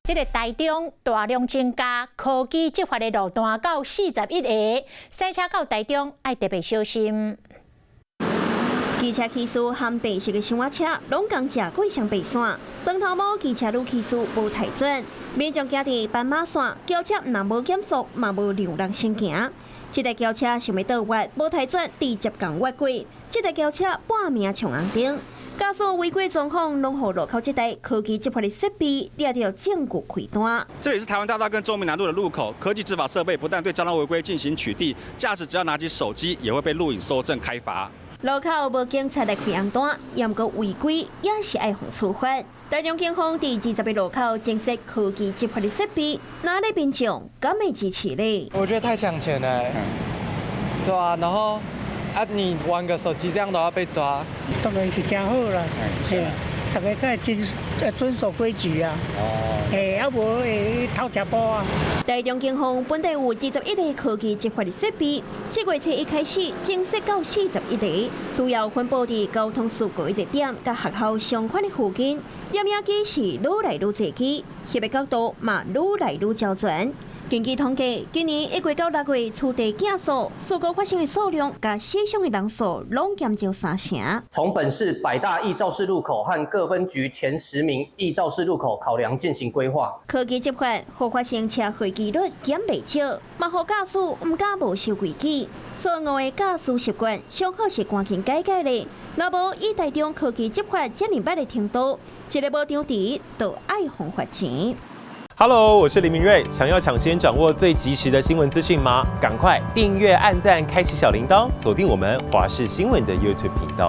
这个台中大量增加科技执法的路段到41个，赛车到台中要特别小心。机车骑士和白色的小瓦车拢共食过上白线，长头毛机车女骑士无太准，民众行伫斑马线，轿车若无减速，嘛无让人先行。这台轿车想要倒弯，无太准，直接共越过。这台轿车半命冲红灯。加速违规状况，拢互路口这台科技执法的设备抓到证据开单。这里是台湾大道跟中民南路的路口，科技执法设备不但对交通违规进行取缔，驾驶只要拿起手机也会被录影搜证开罚。路口无警察来开红单，也毋过违规也是爱互处罚。台中警方伫20个路口增设科技执法的设备，哪里民众敢会支持呢？我觉得太抢钱了，对啊，然后。你玩个手机这样都要被抓，当然是真好啦，大家该遵守规矩啊，啊无会偷吃包啊。台中警方本地有21个科技执法的设备，7月初一开始增设到41个，主要分布伫交通事故热点甲学校相关的附近，验影机是愈来愈侪机，翕的角度嘛愈来愈焦全。根据统计，今年1月到6月，厝地件数、事故发生的数量、甲死伤的人数，拢减少3成。从本市百大易肇事路口和各分局前10名易肇事路口考量进行规划。科技执法，互发生车祸几率减袂少，嘛互驾驶毋敢无守规矩。错误的驾驶习惯，上好是赶紧改咧。若无以台中科技执法这2摆的程度，一个无张持，就爱互罚钱。Hello， 我是林明瑞。想要抢先掌握最及时的新闻资讯吗？赶快订阅、按赞、开启小铃铛，锁定我们华视新闻的 YouTube 频道。